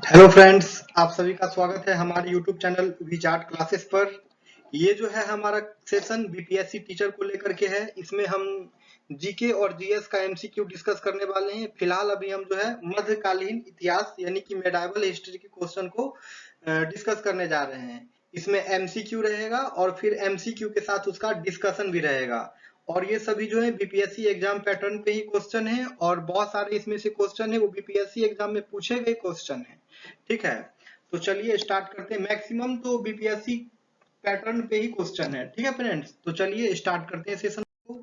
Hello friends, आप सभी का स्वागत है हमारे यूट्यूब चैनल विजार्ड क्लासेस पर। ये जो है हमारा सेशन बीपीएससी टीचर को लेकर के है। इसमें हम जीके और जीएस का एमसीक्यू डिस्कस करने वाले हैं। फिलहाल अभी हम जो है मध्यकालीन इतिहास यानी कि मेडाइवल हिस्ट्री के क्वेश्चन को डिस्कस करने जा रहे हैं। इसमें एमसीक्यू रहेगा और फिर एमसीक्यू के साथ उसका डिस्कशन भी रहेगा। और ये सभी जो है बीपीएससी एग्जाम पैटर्न पे ही क्वेश्चन है और बहुत सारे इसमें से क्वेश्चन है वो बीपीएससी एग्जाम में पूछे गए क्वेश्चन है। ठीक है, तो चलिए स्टार्ट करते हैं। मैक्सिमम तो बीपीएससी पैटर्न पे ही क्वेश्चन है। ठीक है फ्रेंड्स, तो चलिए स्टार्ट करते हैं सेशन को।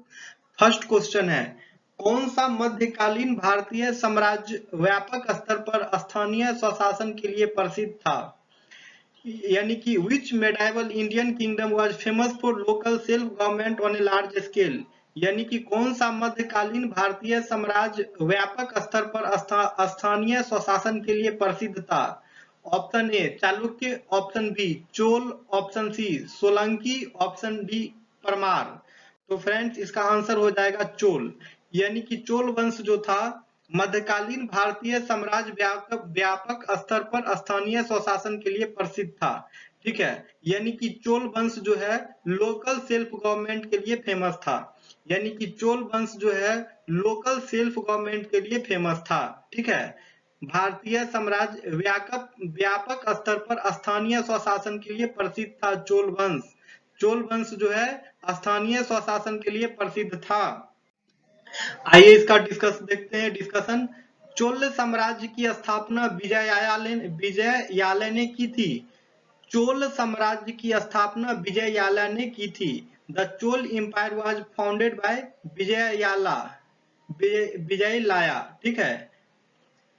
फर्स्ट क्वेश्चन है, कौन सा मध्यकालीन भारतीय साम्राज्य व्यापक स्तर पर स्थानीय स्वशासन के लिए प्रसिद्ध था? यानी कि which medieval Indian kingdom was famous for local self government on a large scale? यानी कि कौन सा मध्यकालीन भारतीय साम्राज्य व्यापक स्तर पर स्थानीय स्वशासन के लिए प्रसिद्ध था? Option A Chalukya, option B Chola, option C Solanki, option D Parmar. तो फ्रेंड्स इसका आंसर हो जाएगा चोल। यानी कि चोल वंश जो था मध्यकालीन भारतीय साम्राज्य व्यापक स्तर पर स्थानीय स्वशासन के लिए प्रसिद्ध था। ठीक है, यानी कि चोल वंश जो है लोकल सेल्फ गवर्नमेंट के लिए फेमस था। यानी कि चोल वंश जो है लोकल सेल्फ गवर्नमेंट के लिए फेमस था। ठीक है, भारतीय साम्राज्य व्यापक स्तर पर स्थानीय स्वशासन के लिए प्रसिद्ध था चोल वंश। चोल वंश जो है स्थानीय स्वशासन के लिए प्रसिद्ध था। आइए इसका डिस्कस देखते हैं। डिस्कशन, चोल साम्राज्य की स्थापना विजयालय ने की थी। चोल साम्राज्य की स्थापना विजयालय ने की थी। The Chola empire was founded by Vijayalaya. ठीक है,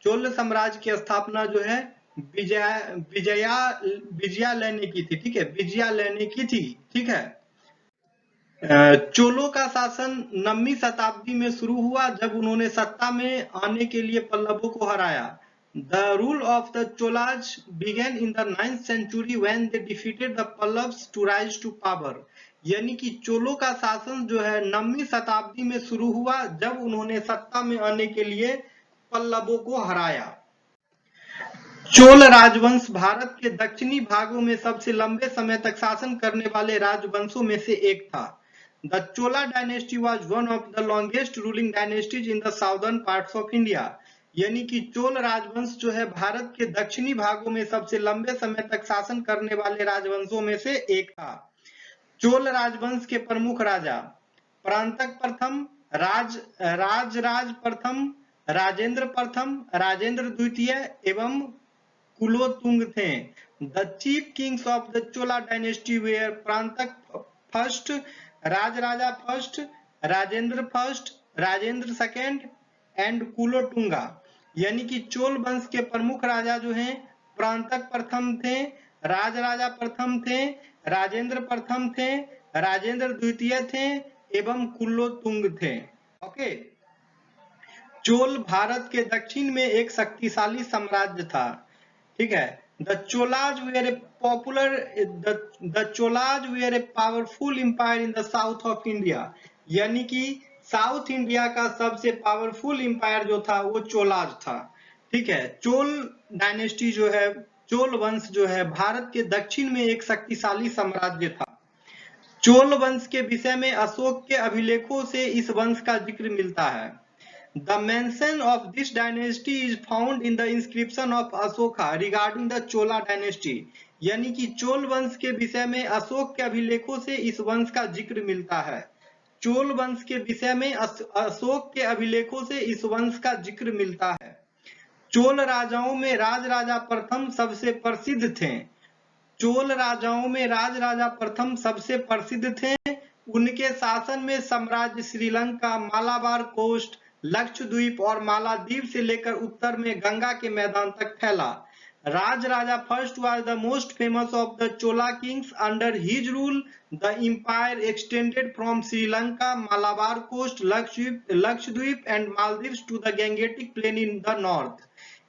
चोल साम्राज्य की स्थापना जो है विजयालय ने की थी। ठीक है, विजयालय ने की थी। ठीक है, चोलों का शासन 9वीं शताब्दी में शुरू हुआ जब उन्होंने सत्ता में आने के लिए पल्लवों को हराया। The rule of the Cholas began in the 9th century when they defeated the Pallavas to rise to power. यानी कि चोलों का शासन जो है 9वीं शताब्दी में शुरू हुआ जब उन्होंने सत्ता में आने के लिए पल्लवों को हराया। चोल राजवंश भारत के दक्षिणी भागों में सबसे लंबे समय तक शासन करने वाले राजवंशों में से एक था। The Chola dynasty was one of the longest ruling dynasties in the southern parts of India. यानी कि चोल राजवंश जो है भारत के दक्षिणी भागों में सबसे लंबे समय तक शासन करने वाले राजवंशों में से एक था। चोल राजवंश के प्रमुख राजा परांतक प्रथम, राजराज प्रथम, राजेंद्र प्रथम, राजेंद्र द्वितीय एवं कुलोतुंग थे। The chief kings of the Chola dynasty were Parantaka first, Rajaraja first, Rajendra first, Rajendra second and Kulottunga. यानी कि चोल वंश के प्रमुख राजा जो हैं परांतक प्रथम थे, राजराजा प्रथम थे, राजेंद्र प्रथम थे, राजेंद्र द्वितीय थे एवं कुलोतुंग थे। ओके, चोल भारत के दक्षिण में एक शक्तिशाली साम्राज्य था। ठीक है, the Cholas were a popular the Cholas were a powerful empire in the south of India. यानी कि साउथ इंडिया का सबसे पावरफुल एम्पायर जो था वो चोलाज था। ठीक है, चोल डायनेस्टी जो है, चोल वंश जो है भारत के दक्षिण में एक शक्तिशाली साम्राज्य था। चोल वंश के विषय में अशोक के अभिलेखों से इस वंश का जिक्र मिलता है। The mention of this dynasty is found in the inscription of Ashoka regarding the Chola dynasty। यानी कि चोल वंश के विषय में अशोक के अभिलेखों से इस वंश का जिक्र मिलता है। चोल वंश के विषय में अशोक के अभिलेखों से इस वंश का जिक्र मिलता है। चोल राजाओं में राजराजा प्रथम सबसे प्रसिद्ध थे। चोल राजाओं में राजराजा प्रथम सबसे प्रसिद्ध थे। उनके शासन में साम्राज्य श्रीलंका, मालाबार कोस्ट, लक्षद्वीप और मालदीव से लेकर उत्तर में गंगा के मैदान तक फैला। Rajaraja first was the most famous of the Chola kings. Under his rule the empire extended from Sri Lanka, Malabar coast, Lakshadweep and Maldives to the Gangetic plain in the north.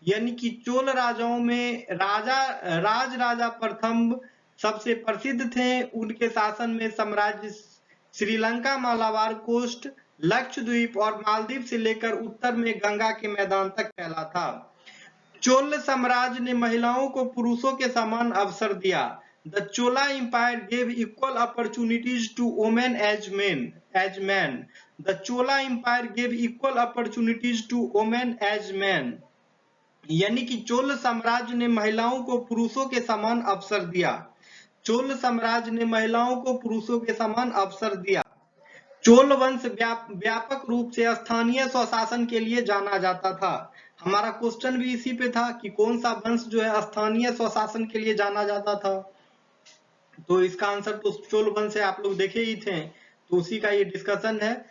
यानी कि चोल राजाओं में राजराजा प्रथम सबसे प्रसिद्ध थे। उनके शासन में साम्राज्य श्रीलंका, मालाबार कोस्ट, लक्षद्वीप और मालदीव से लेकर उत्तर में गंगा के मैदान तक फैला था। चोल साम्राज्य ने महिलाओं को पुरुषों के समान अवसर दिया। The Chola empire gave equal opportunities to women as man. The Chola empire gave equal opportunities to women as man. यानी कि चोल साम्राज्य ने महिलाओं को पुरुषों के समान अवसर दिया। चोल साम्राज्य ने महिलाओं को पुरुषों के समान अवसर दिया। चोल वंश व्यापक रूप से स्थानीय स्वशासन के लिए जाना जाता था। हमारा क्वेश्चन भी इसी पे था कि कौन सा वंश जो है स्थानीय स्वशासन के लिए जाना जाता था, तो इसका आंसर तो चोल वंश है, आप लोग देखे ही थे, तो उसी का ये डिस्कशन है।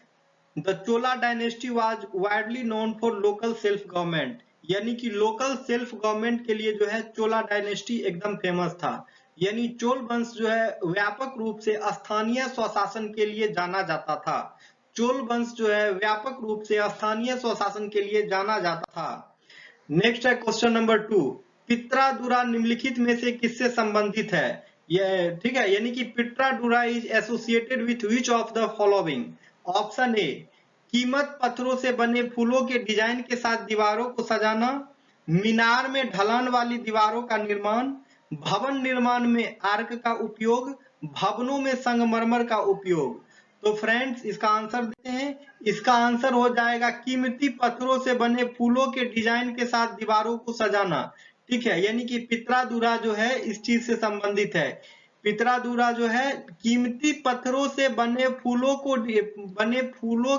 The Chola dynasty was widely known for local self government. यानी कि लोकल सेल्फ गवर्नमेंट के लिए जो है चोला डायनेस्टी एकदम फेमस था। यानी चोल वंश जो है व्यापक रूप से स्थानीय स्वशासन के लिए जाना जाता था। चोल वंश जो है व्यापक रूप से स्थानीय स्वशासन के लिए जाना जाता था। नेक्स्ट है क्वेश्चन नंबर 2। पित्रादुरा निम्नलिखित में से किससे संबंधित है? ये ठीक है, यानी कि pietra dura is associated with which of the following? Option A, कीमत पत्थरों से बने फूलों के डिजाइन के साथ दीवारों को सजाना, मीनार में ढलान वाली दीवारों का निर्माण, भवन निर्माण में आर्क का उपयोग, भवनों में संगमरमर का उपयोग। तो फ्रेंड्स इसका आंसर देते हैं। इसका आंसर हो जाएगा कीमती पत्थरों से बने फूलों के डिजाइन के साथ दीवारों को सजाना। ठीक है, यानी कि पित्रादुरा जो है इस चीज से संबंधित है। पित्रादुरा जो है कीमती पत्थरों से बने फूलों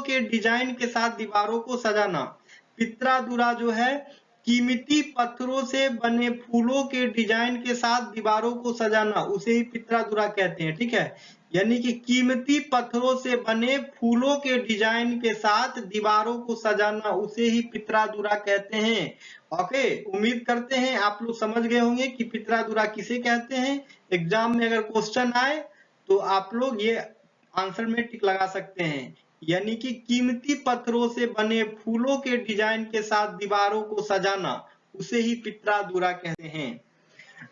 के डिजाइन के साथ दीवारों को सजाना। पित्रादुरा जो है कीमती पत्थरों से बने फूलों के डिजाइन के साथ दीवारों को सजाना, उसे ही पित्रादुरा कहते हैं। ठीक है, यानी कि कीमती पत्थरों से बने फूलों के डिजाइन के साथ दीवारों को सजाना, उसे ही पित्रादुरा कहते हैं। ओके, उम्मीद करते हैं आप लोग समझ गए होंगे कि पित्रादुरा किसे कहते हैं। एग्जाम में अगर क्वेश्चन आए तो आप लोग ये आंसर में टिक लगा सकते हैं, यानी कि कीमती पत्थरों से बने फूलों के डिजाइन के साथ दीवारों को सजाना, उसे ही पित्रादुरा कहते हैं।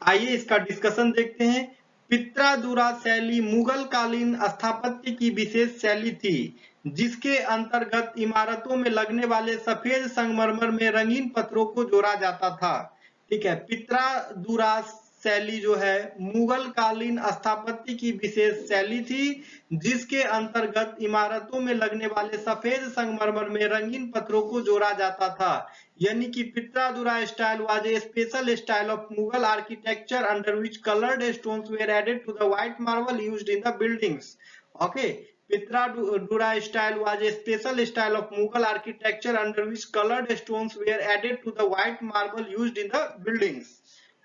आइए इसका डिस्कशन देखते हैं। पित्रादुरा शैली मुगल कालीन स्थापत्य की विशेष शैली थी, जिसके अंतर्गत इमारतों में लगने वाले सफेद संगमरमर में रंगीन पत्थरों को जोड़ा जाता था। ठीक है, पित्रादुरा शैली जो है मुगल कालीन स्थापत्य की विशेष शैली थी, जिसके अंतर्गत इमारतों में लगने वाले सफेद संगमरमर में रंगीन पत्थरों को जोड़ा जाता था। यानी कि pietra dura style was a special style of Mughal architecture under which coloured stones were added to the white marble used in the buildings. Okay, Pitradura style was a special style of Mughal architecture under which colored stones were added to the white marble used in the buildings.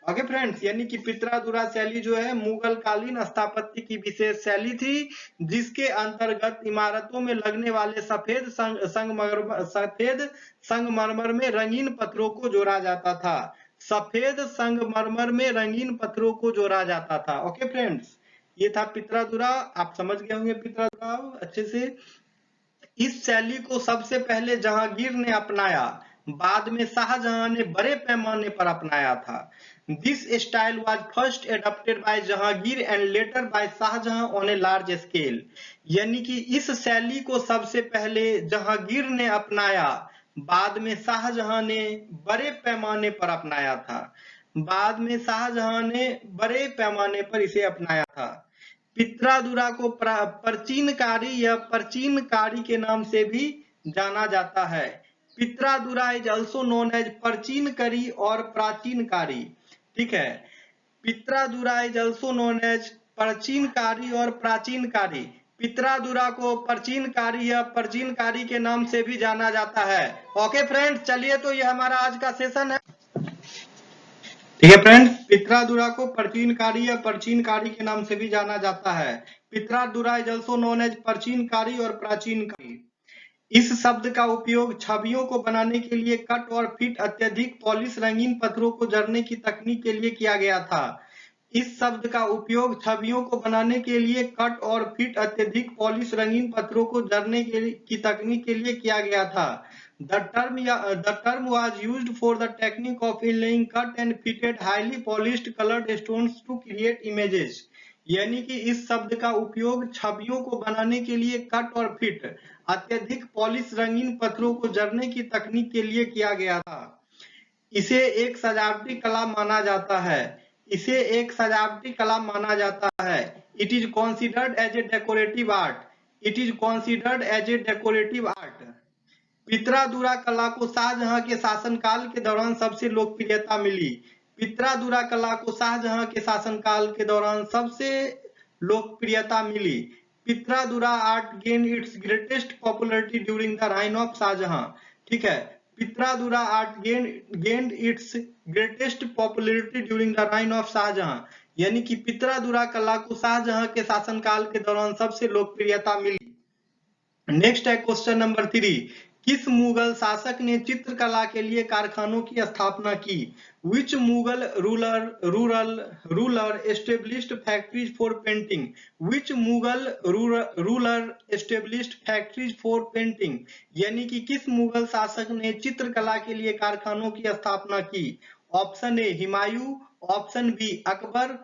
Okay friends, यानी कि पित्रादुरा शैली जो है मुगल कालीन स्थापत्य की विशेष शैली थी, जिसके अंतर्गत इमारतों में लगने वाले सफेद संगमरमर में रंगीन पत्थरों को जोड़ा जाता था। सफेद संगमरमर में रंगीन पत्थरों को जोड़ा जाता था। ओके फ्रेंड्स, ये था पित्रादुरा, आप समझ गए होंगे पित्रादुरा अच्छे से। इस शैली को सबसे पहले जहांगीर ने अपनाया, बाद में शाहजहां ने बड़े पैमाने पर अपनाया था। This style was first adopted by Jahangir and later by Shahjahan on a large scale. यानी कि इस शैली को सबसे पहले जहांगीर ने अपनाया, बाद में शाहजहां ने बड़े पैमाने पर अपनाया था। बाद में शाहजहां ने बड़े पैमाने पर इसे अपनाया था। पित्रादुरा को प्राचीनकारी या प्राचीनकारी के नाम से भी जाना जाता है। पित्रादुरा इज ऑल्सो नोन एज प्राचीनकारी और प्राचीनकारी। ठीक है, पित्रादुरा इज ऑल्सो नोन एज प्राचीनकारी और प्राचीनकारी। पित्रादुरा को प्राचीनकारी या प्राचीनकारी के नाम से भी जाना जाता है। ओके फ्रेंड्स, चलिए तो ये हमारा आज का सेशन है। ठीक है फ्रेंड्स, पित्रादुरा को प्राचीनकारी या प्राचीनकारी के नाम से भी जाना जाता है। पित्रादुरा इज ऑल्सो नोन एज प्राचीनकारी और प्राचीनकारी। इस शब्द का उपयोग छवियों को बनाने के लिए कट और फिट अत्यधिक पॉलिश रंगीन पत्थरों को जड़ने की तकनीक के लिए किया गया था। इस शब्द का उपयोग छवियों को बनाने के लिए कट और फिट अत्यधिक पॉलिश रंगीन पत्थरों को जड़ने की तकनीक के लिए किया गया था। The term was used for the technique of inlaying cut and fitted highly polished colored stones to create images. यानी कि इस शब्द का उपयोग छवियों को बनाने के लिए कट और फिट अत्यधिक पॉलिश रंगीन पत्थरों को जड़ने की तकनीक के लिए किया गया था। इसे एक सजावटी कला माना जाता है। इसे एक सजावटी कला माना जाता है। It is considered as a decorative art. It is considered as a decorative art. Pietra dura कला को शाहजहां के शासनकाल के दौरान सबसे लोकप्रियता मिली। पित्रादुरा कला को शाहजहां के शासनकाल के दौरान सबसे लोकप्रियता मिली। Pietra dura art gain its greatest popularity during the reign of Shah Jahan. ठीक है, pietra dura art gain its greatest popularity during the reign of Shah Jahan, यानी कि पित्रादुरा कला को शाहजहां के शासनकाल के दौरान सबसे लोकप्रियता मिली। नेक्स्ट है क्वेश्चन नंबर 3। किस मुगल शासक ने चित्रकला के लिए कारखानों की स्थापना की? Which Mughal ruler established factories for painting? Which Mughal ruler established factories for painting? यानी कि किस मुगल शासक ने चित्रकला के लिए कारखानों की स्थापना की? Option A Humayun, option B Akbar,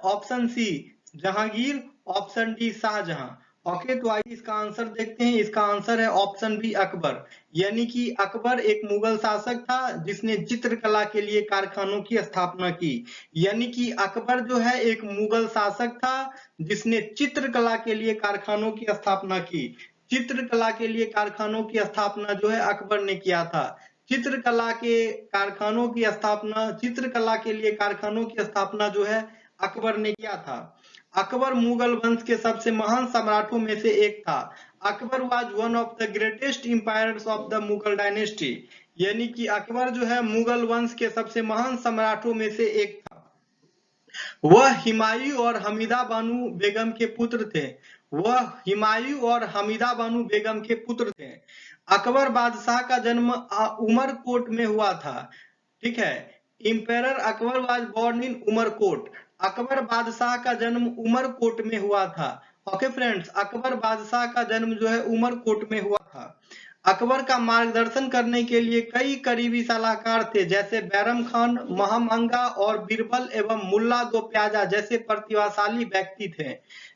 option C Jahangir, option D Shahjahan. Okay, तो आइए इसका आंसर देखते हैं। इसका आंसर है ऑप्शन बी अकबर, यानी कि अकबर एक मुगल शासक था जिसने चित्रकला के लिए कारखानों की स्थापना की। यानी कि अकबर जो है एक मुगल शासक था जिसने चित्रकला के लिए कारखानों की स्थापना की। चित्रकला के लिए कारखानों की स्थापना जो है अकबर ने किया था। चित्रकला के लिए कारखानों की स्थापना जो है अकबर ने किया था। अकबर मुगल वंश के सबसे महान सम्राटों में से एक था। Akbar was one of the greatest empires of the Mughal dynasty, यानी कि अकबर जो है मुगल वंश के सबसे महान सम्राटों में से एक था। वह हुमायूं और हमीदा बानो बेगम के पुत्र थे। अकबर बादशाह का जन्म उमरकोट में हुआ था। ठीक है, emperor Akbar was born in Umarkot. Akbar बादशाह का जन्म उमरकोट में हुआ था। ओके फ्रेंड्स, अकबर बादशाह का जन्म जो है उमरकोट में हुआ था। अकबर का मार्गदर्शन करने के लिए कई करीबी सलाहकार थे, जैसे बैरम खान, महम अंगा और बीरबल एवं मुल्ला दो प्याजा जैसे प्रतिभाशाली व्यक्ति थे।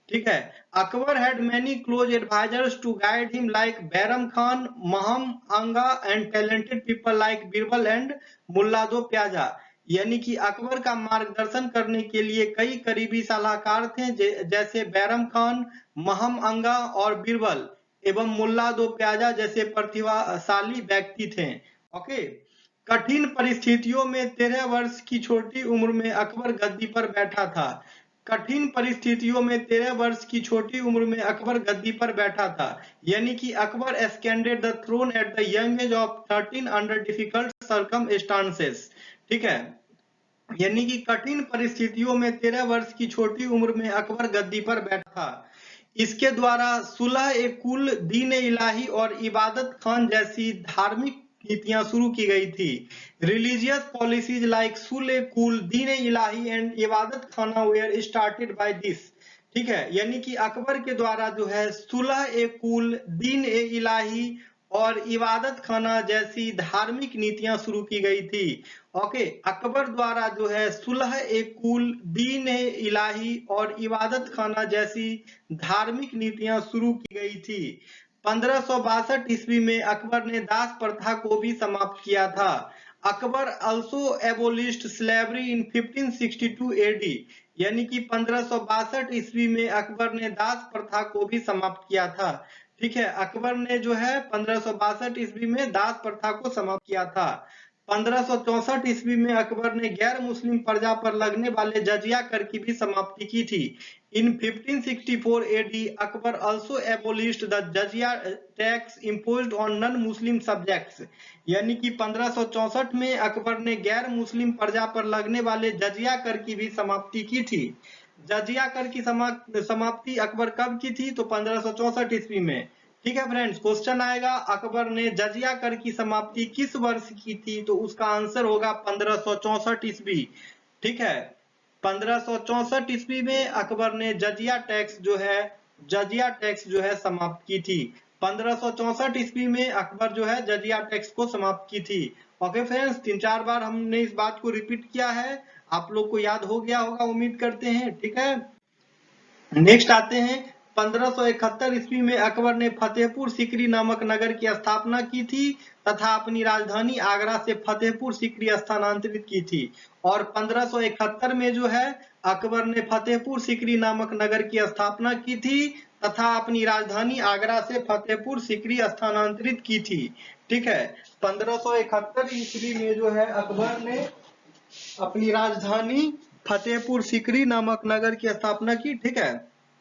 ठीक है, Akbar had many close advisers to guide him like Bairam Khan, Maham Anga and talented people like Birbal and Mulla Do Pyaza. यानी कि अकबर का मार्गदर्शन करने के लिए कई करीबी सलाहकार थे, जैसे बैरम खान, महम अंगा और बीरबल एवं मुल्ला दो प्याजा जैसे प्रतिभाशाली व्यक्ति थे। ओके, कठिन परिस्थितियों में 13 वर्ष की छोटी उम्र में अकबर गद्दी पर बैठा था। कठिन परिस्थितियों में 13 वर्ष की छोटी उम्र में अकबर गद्दी पर बैठा था, यानी कि Akbar ascended the throne at the young age of 13 under difficult circumstances। ठीक है, यानी कि कठिन परिस्थितियों में 13 वर्ष की छोटी उम्र में अकबर गद्दी पर बैठा था। इसके द्वारा सुलह ए कुल, दीन इलाही और इबादत खान जैसी धार्मिक नीतियां शुरू की गई थी। रिलीजियस पॉलिसीज लाइक सुलह ए कुल, दीन इलाही एंड इबादत खाना वेयर स्टार्टेड बाय दिस। ठीक है, यानी कि अकबर के द्वारा जो है सुलह ए कुल, दीन ए इलाही और इबादत खाना जैसी धार्मिक नीतियां शुरू की गई थी। ओके, अकबर द्वारा जो है सुलह ए कुल, दीन ए इलाही और इबादत खाना जैसी धार्मिक नीतियां शुरू की गई थी। 1562 ईस्वी में अकबर ने दास प्रथा को भी समाप्त किया था। Akbar also abolished slavery in 1562 AD, यानी कि 1562 ईस्वी में अकबर ने दास प्रथा को भी समाप्त किया था। ठीक है, अकबर ने जो है 1562 ईस्वी में दास प्रथा को समाप्त किया था। 1564 ईस्वी में अकबर ने गैर मुस्लिम प्रजा पर लगने वाले जजिया कर की भी समाप्ति की थी। In 1564 AD, Akbar also abolished the jizya tax imposed on non-Muslim subjects, यानी कि 1564 में अकबर ने गैर मुस्लिम प्रजा पर लगने वाले जजिया कर की भी समाप्ति की थी। जजिया कर की समाप्ति अकबर कब की थी? तो 1564 ईस्वी में। ठीक है फ्रेंड्स, क्वेश्चन आएगा अकबर ने जजिया कर की समाप्ति किस वर्ष की थी? तो उसका आंसर होगा 1564 ईस्वी। ठीक है, 1564 ईस्वी में अकबर ने जजिया टैक्स जो है समाप्त की थी। 1564 ईस्वी में अकबर जो है जजिया टैक्स को समाप्त की थी। ओके फ्रेंड्स, 3-4 बार हमने इस बात को रिपीट किया है, आप लोग को याद हो गया होगा, उम्मीद करते हैं। ठीक है, नेक्स्ट आते हैं 1571 ईस्वी में अकबर ने फतेहपुर सीकरी नामक नगर की स्थापना की थी तथा अपनी राजधानी आगरा से फतेहपुर सीकरी स्थानांतरित की थी। और 1571 में जो है अकबर ने फतेहपुर सीकरी नामक नगर की स्थापना की थी तथा अपनी राजधानी आगरा से फतेहपुर सीकरी स्थानांतरित की थी। ठीक है, 1571 ईस्वी में जो है अकबर ने अपनी राजधानी फतेहपुर सीकरी नामक नगर की स्थापना की। ठीक है,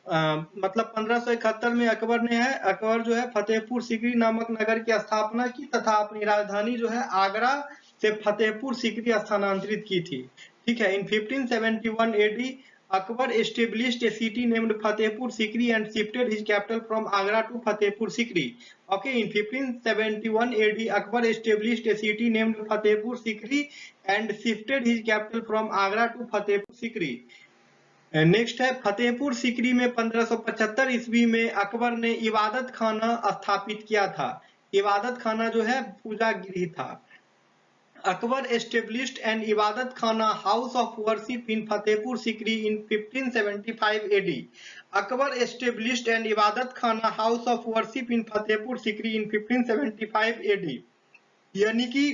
मतलब 1571 में अकबर जो है फतेहपुर सीकरी नामक नगर की स्थापना की तथा अपनी राजधानी जो है आगरा से फतेहपुर सीकरी स्थानांतरित की थी। ठीक है, इन 1571 AD Akbar established a city named Fatehpur Sikri and shifted his capital from Agra to Fatehpur Sikri. Okay, in 1571 AD Akbar established a city named Fatehpur Sikri and shifted his capital from Agra to Fatehpur Sikri. Next है फतेहपुर सीकरी में 1575 ईस्वी में अकबर ने इबादत खाना स्थापित किया था। इबादत खाना जो है पूजा गृह था। Akbar established an Ibadat Khana house of worship in Fatehpur Sikri in 1575 AD. Akbar established an Ibadat Khana house of worship in Fatehpur Sikri in 1575 AD. यानी कि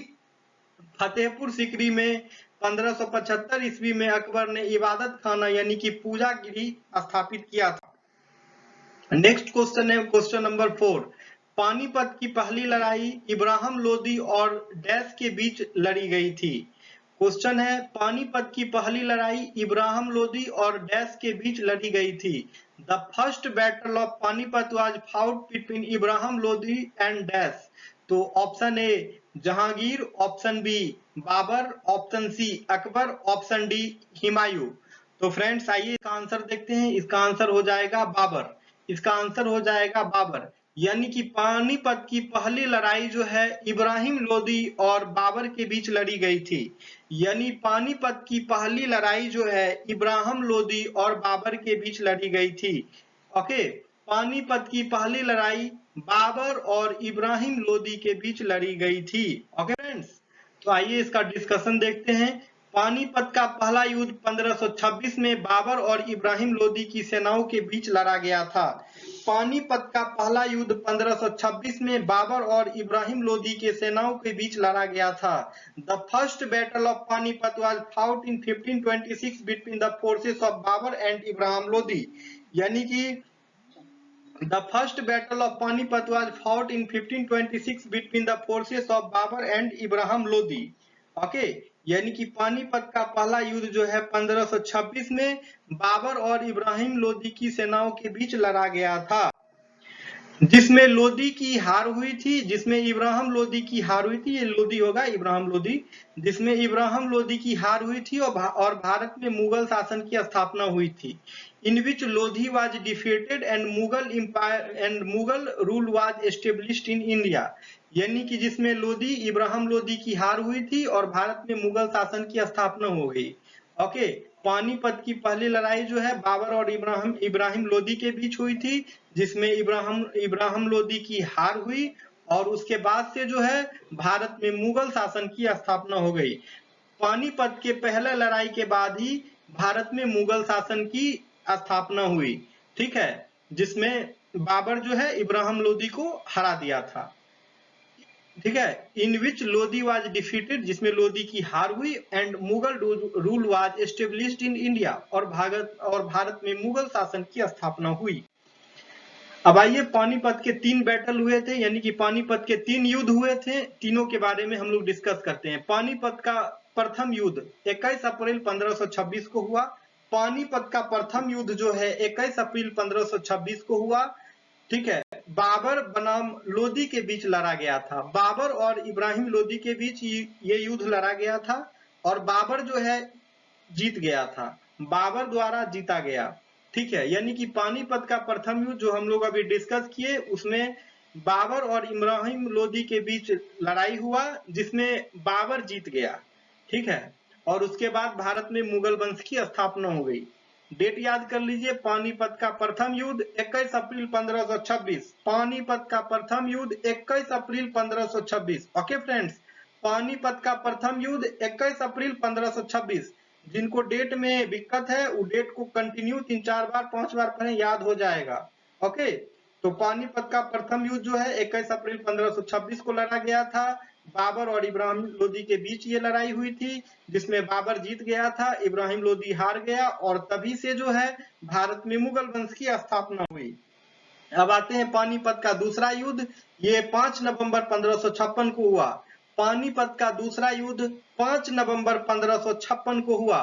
फतेहपुर सीकरी में 1575 ईस्वी में अकबर ने इबादत खाना यानी कि पूजा गृह स्थापित किया था। नेक्स्ट क्वेश्चन है क्वेश्चन नंबर 4। पानीपत की पहली लड़ाई इब्राहिम लोदी और डैश के बीच लड़ी गई थी। क्वेश्चन है पानीपत की पहली लड़ाई इब्राहिम लोदी और डैश के बीच लड़ी गई थी। The first battle of Panipat was fought between Ibrahim Lodi and dash. तो option A Jahangir, option B Babur, option C Akbar, option D Humayun. तो फ्रेंड्स आइए इसका आंसर देखते हैं। इसका आंसर हो जाएगा बाबर। इसका आंसर हो जाएगा बाबर। यानी कि पानीपत की पहली लड़ाई जो है इब्राहिम लोदी और बाबर के बीच लड़ी गई थी। यानी पानीपत की पहली लड़ाई जो है इब्राहिम लोदी और बाबर के बीच लड़ी गई थी। ओके, पानीपत की पहली लड़ाई बाबर और इब्राहिम लोदी के बीच लड़ी गई थी। ओके फ्रेंड्स, तो आइए इसका डिस्कशन देखते हैं। पानीपत का पहला युद्ध 1526 में बाबर और इब्राहिम लोदी की सेनाओं के बीच लड़ा गया था। पानीपत का पहला युद्ध 1526 में बाबर और इब्राहिम लोदी के सेनाओं के बीच लड़ा गया था। The first battle of Panipat was fought in 1526 between the forces of Babur and Ibrahim Lodi. यानी कि the first battle of Panipat was fought in 1526 between the forces of Babur and Ibrahim Lodi. Okay, यानी कि पानीपत का पहला युद्ध जो है 1526 में बाबर और इब्राहिम लोदी की सेनाओं के बीच लड़ा गया था, जिसमें लोदी की हार हुई थी, जिसमें इब्राहिम लोदी की हार हुई थी। ये लोदी होगा इब्राहिम लोदी, जिसमें इब्राहिम लोदी की हार हुई थी और भारत में मुगल शासन की स्थापना हुई थी। In which Lodhi was defeated and Mughal empire and Mughal rule was established in India. यानी कि जिसमें लोदी इब्राहिम लोदी की हार हुई थी और भारत में मुगल शासन की स्थापना हो गई। ओके, पानीपत की पहली लड़ाई जो है बाबर और इब्राहिम लोदी के बीच हुई थी, जिसमें इब्राहिम लोदी की हार हुई और उसके बाद से जो है भारत में मुगल शासन की स्थापना हो गई। पानीपत के पहले लड़ाई के बाद ही भारत में मुगल शासन की स्थापना हुई। ठीक है, जिसमें बाबर जो है इब्राहिम लोदी को हरा दिया था। ठीक है, इन विच लोदी वाज डिफीटेड, जिसमें लोदी की हार हुई, and Mughal rule was established in India, और भारत में मुगल शासन की स्थापना हुई। अब आइए पानीपत के 3 बैटल हुए थे, यानी कि पानीपत के 3 युद्ध हुए थे। तीनों के बारे में हम लोग डिस्कस करते हैं। पानीपत का प्रथम युद्ध 21 अप्रैल 1526 को हुआ। पानीपत का प्रथम युद्ध जो है 21 अप्रैल 1526 को हुआ। ठीक है, बाबर बनाम लोदी के बीच लड़ा गया था। बाबर और इब्राहिम लोदी के बीच ये युद्ध लड़ा गया था और बाबर जो है जीत गया था, बाबर द्वारा जीता गया। ठीक है, यानी कि पानीपत का प्रथम युद्ध जो हम लोग अभी डिस्कस किए उसमें बाबर और इब्राहिम लोदी के बीच लड़ाई हुआ, जिसमें बाबर जीत गया। ठीक है, और उसके बाद भारत में मुगल वंश की स्थापना हो गई। डेट याद कर लीजिए, पानीपत का प्रथम युद्ध 21 अप्रैल 1526। पानीपत का प्रथम युद्ध 21 अप्रैल 1526। ओके फ्रेंड्स, पानीपत का प्रथम युद्ध 21 अप्रैल 1526। जिनको डेट में दिक्कत है वो डेट को कंटिन्यू 3-4 बार 5 बार पढ़ें, याद हो जाएगा। ओके, तो पानीपत का प्रथम युद्ध जो है 21 अप्रैल 1526 को लड़ा गया था। बाबर और इब्राहिम लोदी के बीच ये लड़ाई हुई थी, जिसमें बाबर जीत गया था, इब्राहिम लोदी हार गया, और तभी से जो है भारत में मुगल वंश की स्थापना हुई। अब आते हैं पानीपत का दूसरा युद्ध। ये 5 नवंबर 1556 को हुआ। पानीपत का दूसरा युद्ध 5 नवंबर 1556 को हुआ।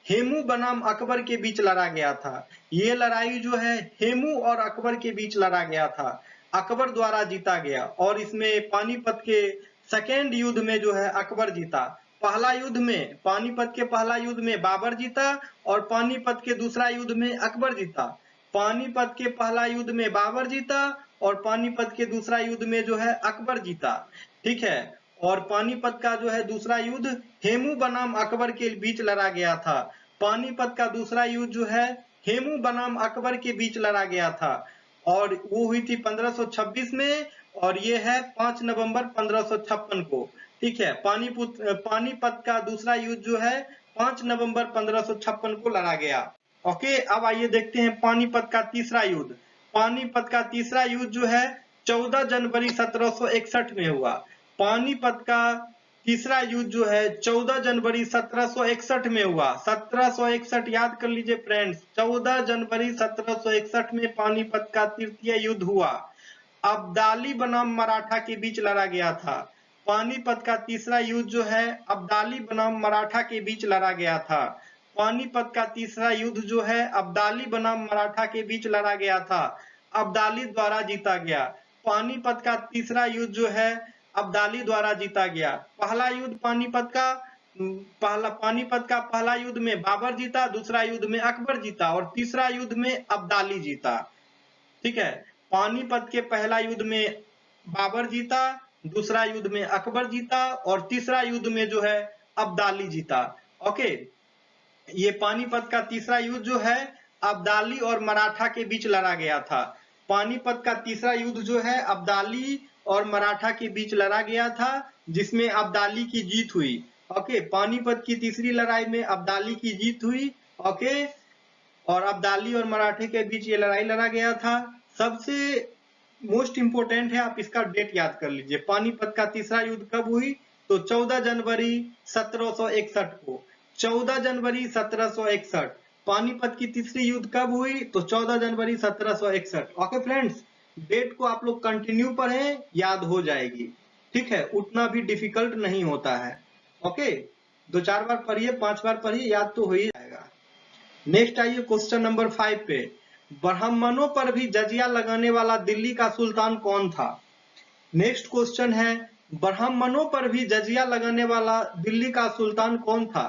हेमू बनाम अकबर के बीच लड़ा गया था। ये लड़ाई जो है हेमू और अकबर के बीच लड़ा गया था। अकबर द्वारा जीता गया, और इसमें पानीपत के सेकेंड युद्ध में जो है अकबर जीता। पहला युद्ध में, पानीपत के पहला युद्ध में बाबर जीता, और पानीपत के दूसरा युद्ध में अकबर जीता। पानीपत के पहला युद्ध में बाबर जीता, और पानीपत के दूसरा युद्ध में जो है अकबर जीता। ठीक है, और पानीपत का जो है दूसरा युद्ध हेमू बनाम अकबर के बीच लड़ा गया था। पानीपत का दूसरा युद्ध जो है हेमू बनाम अकबर के बीच लड़ा गया था, और वो हुई थी 1526 में, और ये है 5 नवंबर 1556 को। ठीक है, पानीपत का दूसरा युद्ध जो है 5 नवंबर 1556 को लड़ा गया। ओके, अब आइए देखते हैं पानीपत का तीसरा युद्ध। पानीपत का तीसरा युद्ध जो है 14 जनवरी 1761 में हुआ। पानीपत का तीसरा युद्ध जो है 14 जनवरी 1761 में हुआ। 1761 याद कर लीजिए फ्रेंड्स, 14 जनवरी 1761 में पानीपत का तृतीय युद्ध हुआ। अब्दाली बनाम मराठा के बीच लड़ा गया था। पानीपत का तीसरा युद्ध जो है अब्दाली बनाम मराठा के बीच लड़ा गया था। पानीपत का तीसरा युद्ध जो है अब्दाली बनाम मराठा के बीच लड़ा गया था। अब्दाली द्वारा जीता गया। पानीपत का तीसरा युद्ध जो है अब्दाली द्वारा जीता गया। पहला युद्ध पानीपत का पहला युद्ध में बाबर जीता, दूसरा युद्ध में अकबर जीता, और तीसरा युद्ध में अब्दाली जीता। ठीक है, पानीपत के पहला युद्ध में बाबर जीता, दूसरा युद्ध में अकबर जीता, और तीसरा युद्ध में जो है अब्दाली जीता। ओके, ये पानीपत का तीसरा युद्ध जो है अब्दाली और मराठा के बीच लड़ा गया था। पानीपत का तीसरा युद्ध जो है अब्दाली और मराठा के बीच लड़ा गया था, जिसमें अब्दाली की जीत हुई। ओके, पानीपत की तीसरी लड़ाई में अब्दाली की जीत हुई। ओके, और अब्दाली और मराठे के बीच ये लड़ाई लड़ा गया था। सबसे मोस्ट इंपोर्टेंट है, आप इसका डेट याद कर लीजिए। पानीपत का तीसरा युद्ध कब हुई? तो 14 जनवरी 1761 को। 14 जनवरी 1761। पानीपत की तीसरी युद्ध कब हुई? तो 14 जनवरी 1761। ओके फ्रेंड्स, डेट को आप लोग कंटिन्यू पढ़ें, याद हो जाएगी। ठीक है, उतना भी डिफिकल्ट नहीं होता है। ओके, 2-4 बार पढ़िए, 5 बार पढ़िए, याद तो हो ही जाएगा। नेक्स्ट आइए क्वेश्चन नंबर 5 पे। ब्राह्मणों पर भी जजिया लगाने वाला दिल्ली का सुल्तान कौन था? नेक्स्ट क्वेश्चन है, ब्राह्मणों पर भी जजिया लगाने वाला दिल्ली का सुल्तान कौन था?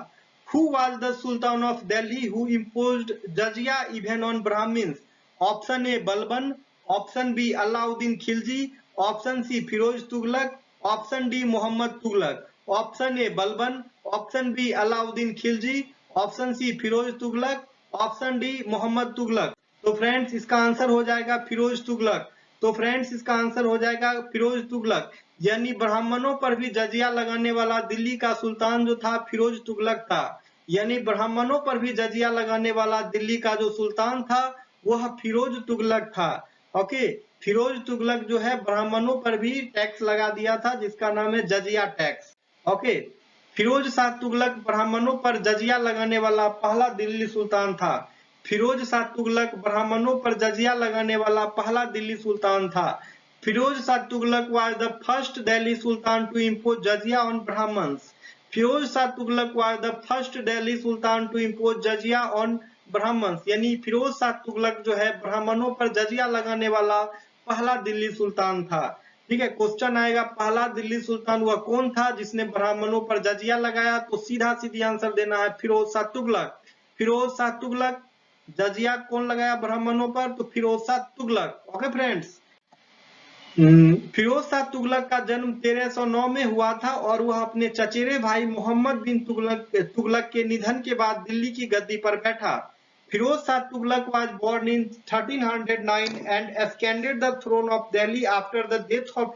Who was the Sultan of Delhi who imposed jizya even on Brahmins? Option A Balban, Option B Alauddin Khilji, Option C Firoz Tughlaq, Option D Muhammad Tughlaq. Option A Balban, Option B Alauddin Khilji, Option C Firoz Tughlaq, Option D Muhammad Tughlaq. तो friends इसका answer हो जाएगा फिरोज तुगलक। तो friends इसका answer हो जाएगा फिरोज तुगलक, यानी ब्राह्मणों पर भी जजिया लगाने वाला दिल्ली का सुल्तान जो था फिरोज तुगलक था। यानी ब्राह्मणों पर भी जजिया लगाने वाला दिल्ली का जो सुल्तान था वह फिरोज तुगलक था। ओके, फिरोज तुगलक जो है ब्राह्मणों पर भी टैक्स लगा दिया था, जिसका नाम है जजिया टैक्स। ओके, फिरोज शाह तुगलक ब्राह्मणों पर जजिया लगाने वाला पहला दिल्ली सुल्तान था। फिरोज शाह तुगलक ब्राह्मणों पर जजिया लगाने वाला पहला दिल्ली सुल्तान था। Firoz Shah Tughlaq was the first Delhi sultan to impose jizya on Brahmins. Firoz Shah Tughlaq was the first Delhi sultan to impose jizya on Brahmins, यानी फिरोज शाह तुगलक जो है ब्राह्मणों पर जजिया लगाने वाला पहला दिल्ली सुल्तान था। ठीक है, क्वेश्चन आएगा पहला दिल्ली सुल्तान वह कौन था जिसने ब्राह्मणों पर जजिया लगाया? तो सीधा सीधी आंसर देना है फिरोज शाह तुगलक। फिरोज शाह तुगलक, जजिया कौन लगाया ब्राह्मणों पर? तो फिरोज शाह तुगलक। ओके फ्रेंड्स, फिरोज शाह तुगलक का जन्म 1309 में हुआ था, और वह अपने चचेरे भाई मोहम्मद बिन तुगलक के निधन के बाद दिल्ली की गद्दी पर बैठा। Firoz Shah Tughlaq was born in 1309 and ascended the throne of Delhi after the death of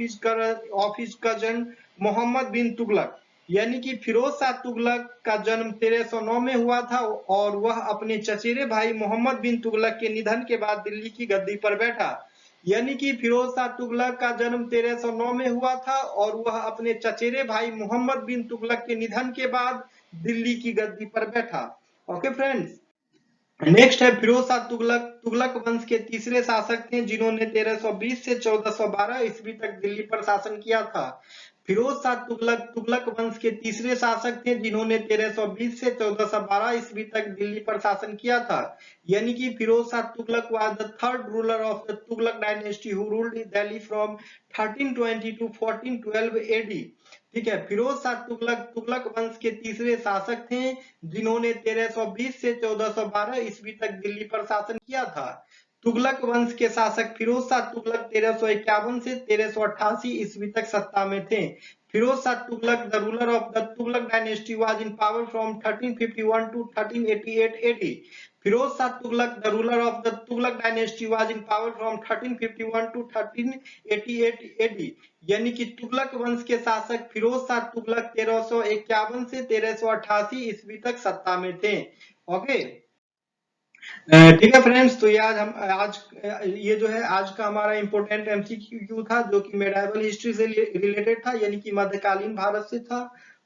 his cousin Muhammad bin Tughlaq. यानी कि फिरोज शाह तुगलक का जन्म 1309 में हुआ था और वह अपने चचेरे भाई मोहम्मद बिन तुगलक के निधन के बाद दिल्ली की गद्दी पर बैठा। यानी कि फिरोज शाह तुगलक का जन्म 1309 में हुआ था और वह अपने चचेरे भाई मोहम्मद बिन तुगलक के निधन के बाद दिल्ली की गद्दी पर बैठा। ओके फ्रेंड्स, नेक्स्ट है फिरोज शाह तुगलक। तुगलक वंश के तीसरे शासक थे जिन्होंने 1320 से 1412 ईस्वी तक दिल्ली पर शासन किया था। फिरोज शाह तुगलक तुगलक वंश के तीसरे शासक थे जिन्होंने 1320 से 1412 ईस्वी तक दिल्ली पर शासन किया था। यानी कि Firoz Shah Tughlaq was the third ruler of the Tughlaq dynasty who ruled Delhi from 1320 to 1412 AD. ठीक है, फिरोज शाह तुगलक तुगलक वंश के तीसरे शासक थे जिन्होंने 1320 से 1412 ईस्वी तक दिल्ली पर शासन किया था। तुगलक वंश के शासक फिरोज शाह तुगलक 1351 से 1388 ईस्वी तक सत्ता में थे। Firoz Shah Tughlaq the ruler of the Tughlaq dynasty was in power from 1351 to 1388 AD. Firoz Shah Tughlaq the ruler of the Tughlaq dynasty was in power from 1351 to 1388 AD. यानी कि तुगलक वंश के शासक फिरोज शाह तुगलक 1351 से 1388 ईस्वी तक सत्ता में थे। ओके, ठीक है फ्रेंड्स, तो ये ये जो है आज का हमारा इंपोर्टेंट एमसीक्यू था जो कि मेडाइवल हिस्ट्री से रिलेटेड था, यानी कि मध्यकालीन भारत से था।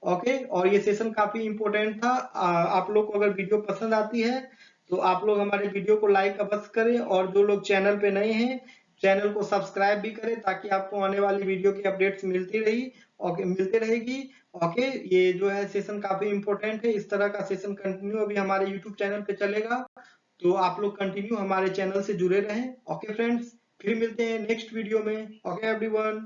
ओके, और ये सेशन काफी इंपोर्टेंट था। आप लोग को अगर वीडियो पसंद आती है तो आप लोग हमारे वीडियो को लाइक अवश्य करें और जो लोग चैनल पे नए हैं चैनल को सब्सक्राइब भी करें ताकि आपको आने वाली वीडियो की अपडेट्स मिलते रहेगी। ओके, ये जो है सेशन काफी इंपोर्टेंट है। इस तरह का सेशन कंटिन्यू अभी हमारे यूट्यूब चैनल पे चलेगा, तो आप लोग कंटिन्यू हमारे चैनल से जुड़े रहें। ओके फ्रेंड्स, फिर मिलते हैं नेक्स्ट वीडियो में। Okay everyone.